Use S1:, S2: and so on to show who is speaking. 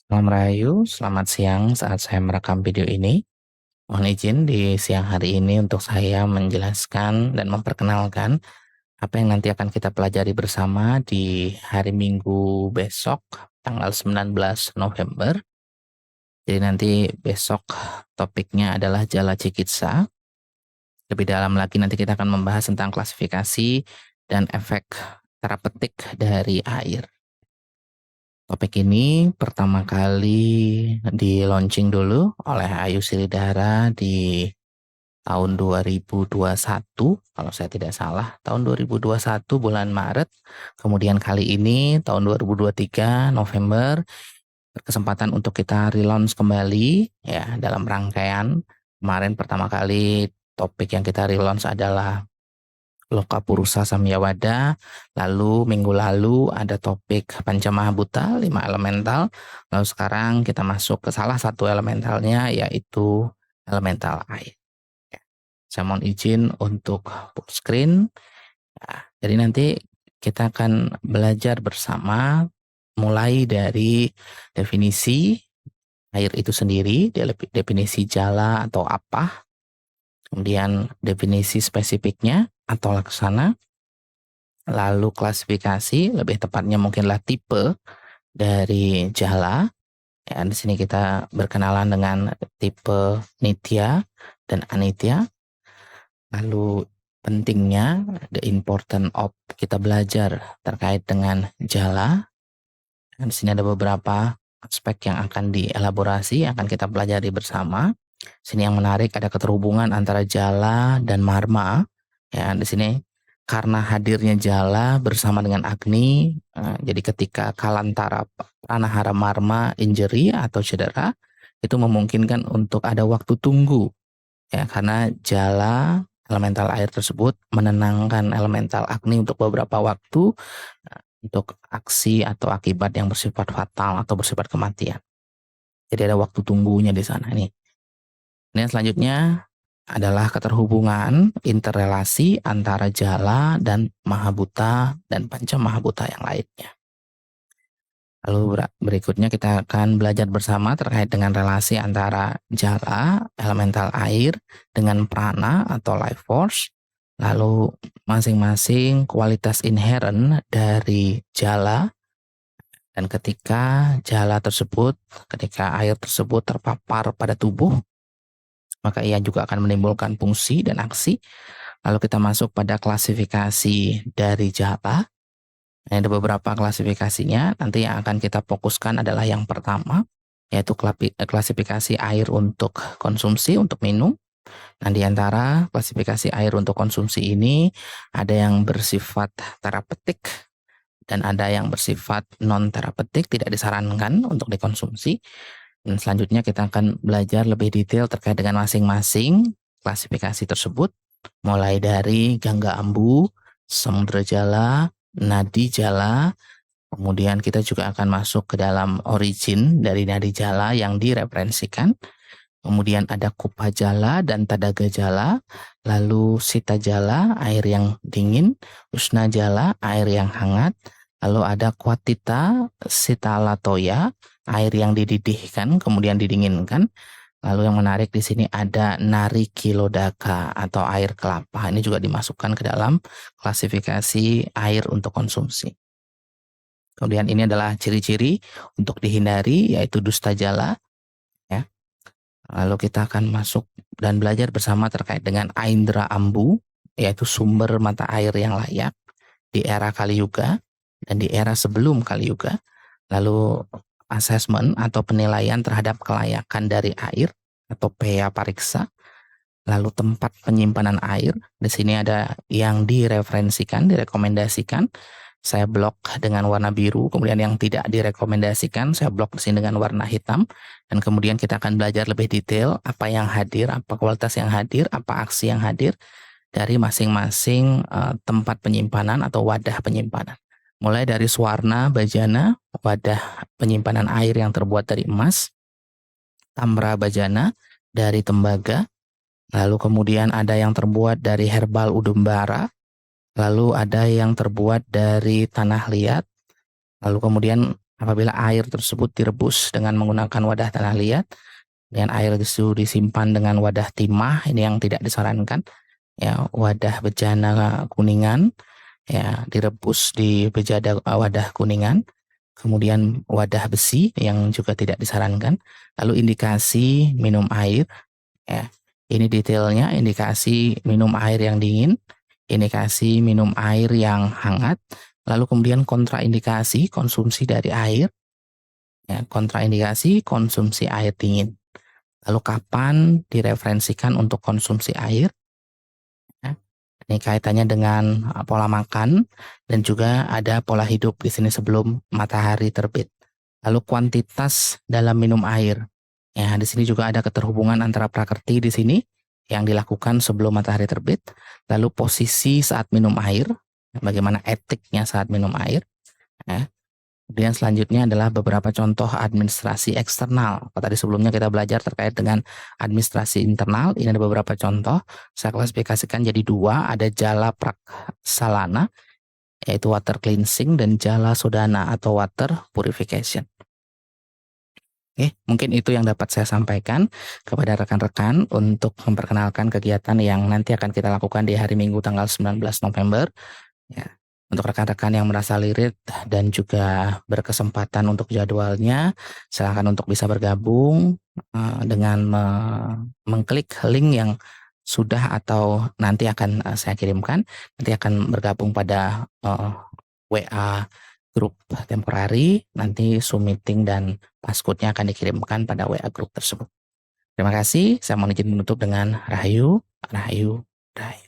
S1: Malam Rahayu, selamat siang saat saya merekam video ini. Mohon izin di siang hari ini untuk saya menjelaskan dan memperkenalkan apa yang nanti akan kita pelajari bersama di hari Minggu besok, tanggal 19 November. Jadi nanti besok topiknya adalah Jala Cikitsa. Lebih dalam lagi nanti kita akan membahas tentang klasifikasi dan efek terapeutik dari air. Topik ini pertama kali di-launching dulu oleh Ayu Srihdara di tahun 2021, kalau saya tidak salah, tahun 2021 bulan Maret. Kemudian kali ini tahun 2023 November berkesempatan untuk kita relaunch kembali ya dalam rangkaian. Kemarin pertama kali topik yang kita relaunch adalah Lokapurusa Samyawada. Lalu minggu lalu ada topik Pancamahabhuta, 5 elemental. Lalu sekarang kita masuk ke salah satu elementalnya, yaitu elemental air. Saya mohon izin untuk full screen. Nah, jadi nanti kita akan belajar bersama mulai dari definisi air itu sendiri, definisi jala atau apa, kemudian definisi spesifiknya atau laksana, lalu klasifikasi, lebih tepatnya mungkinlah tipe dari jala. Ya, di sini kita berkenalan dengan tipe nitya dan anitya. Lalu pentingnya, the important of kita belajar terkait dengan jala. Dan di sini ada beberapa aspek yang akan dielaborasi, yang akan kita pelajari bersama. Sini yang menarik ada keterhubungan antara jala dan marma. Ya, di sini karena hadirnya jala bersama dengan agni, jadi ketika kalantara pranahara marma injury atau cedera, itu memungkinkan untuk ada waktu tunggu. Ya, karena jala elemental air tersebut menenangkan elemental agni untuk beberapa waktu untuk aksi atau akibat yang bersifat fatal atau bersifat kematian. Jadi ada waktu tunggunya di sana nih. Yang selanjutnya adalah keterhubungan interrelasi antara jala dan mahabhuta dan panca mahabhuta yang lainnya. Lalu berikutnya kita akan belajar bersama terkait dengan relasi antara jala, elemental air, dengan prana atau life force. Lalu masing-masing kualitas inherent dari jala, dan ketika air tersebut terpapar pada tubuh, maka ia juga akan menimbulkan fungsi dan aksi. Lalu kita masuk pada klasifikasi dari jala. Ada beberapa klasifikasinya. Nanti yang akan kita fokuskan adalah yang pertama, yaitu klasifikasi air untuk konsumsi, untuk minum. Nah, di antara klasifikasi air untuk konsumsi ini ada yang bersifat terapeutik dan ada yang bersifat non-terapeutik, tidak disarankan untuk dikonsumsi. Dan selanjutnya kita akan belajar lebih detail terkait dengan masing-masing klasifikasi tersebut, mulai dari gangga ambu, samudra jala, nadi jala, kemudian kita juga akan masuk ke dalam origin dari nadi jala yang direferensikan. Kemudian ada kupa jala dan tadaga jala, lalu sita jala, air yang dingin, usna jala, air yang hangat, lalu ada kuatita sita latoya, air yang dididihkan kemudian didinginkan. Lalu yang menarik di sini ada nari kilodaka atau air kelapa. Ini juga dimasukkan ke dalam klasifikasi air untuk konsumsi. Kemudian ini adalah ciri-ciri untuk dihindari, yaitu dusta jala. Ya. Lalu kita akan masuk dan belajar bersama terkait dengan Aindra Ambu, yaitu sumber mata air yang layak di era Kali Yuga dan di era sebelum Kali Yuga. Lalu asesmen atau penilaian terhadap kelayakan dari air atau Peya Pariksa. Lalu tempat penyimpanan air, di sini ada yang direferensikan, direkomendasikan. Saya blok dengan warna biru, kemudian yang tidak direkomendasikan saya blok di sini dengan warna hitam. Dan kemudian kita akan belajar lebih detail apa yang hadir, apa kualitas yang hadir, apa aksi yang hadir dari masing-masing tempat penyimpanan atau wadah penyimpanan. Mulai dari Swarna Bajana, wadah penyimpanan air yang terbuat dari emas, Tamra Bajana dari tembaga, lalu kemudian ada yang terbuat dari herbal udumbara, lalu ada yang terbuat dari tanah liat, lalu kemudian Apabila air tersebut direbus dengan menggunakan wadah tanah liat, dan air itu disimpan dengan wadah timah, ini yang tidak disarankan, ya, wadah bejana kuningan, ya, direbus di wadah kuningan, kemudian wadah besi yang juga tidak disarankan, lalu indikasi minum air, ya, ini detailnya, indikasi minum air yang dingin, indikasi minum air yang hangat, lalu kemudian kontraindikasi konsumsi dari air, ya, kontraindikasi konsumsi air dingin. Lalu kapan direferensikan untuk konsumsi air? Ya. Ini kaitannya dengan pola makan dan juga ada pola hidup di sini sebelum matahari terbit. Lalu kuantitas dalam minum air. Ya, di sini juga ada keterhubungan antara prakerti di sini yang dilakukan sebelum matahari terbit. Lalu posisi saat minum air, bagaimana etiknya saat minum air. Ya. Kemudian selanjutnya adalah beberapa contoh administrasi eksternal. Kalau tadi sebelumnya kita belajar terkait dengan administrasi internal, ini ada beberapa contoh. Saya klasifikasikan jadi dua, ada jala praksalana, yaitu water cleansing, dan jala sodana atau water purification. Oke, mungkin itu yang dapat saya sampaikan kepada rekan-rekan untuk memperkenalkan kegiatan yang nanti akan kita lakukan di hari Minggu tanggal 19 November. Ya, untuk rekan-rekan yang merasa lirik dan juga berkesempatan untuk jadwalnya, silakan untuk bisa bergabung dengan mengklik link yang sudah atau nanti akan saya kirimkan. Nanti akan bergabung pada WA grup temporary, nanti Zoom meeting dan passcode-nya akan dikirimkan pada WA grup tersebut. Terima kasih, saya mohon izin menutup dengan Rahayu, Rahayu, Rahayu.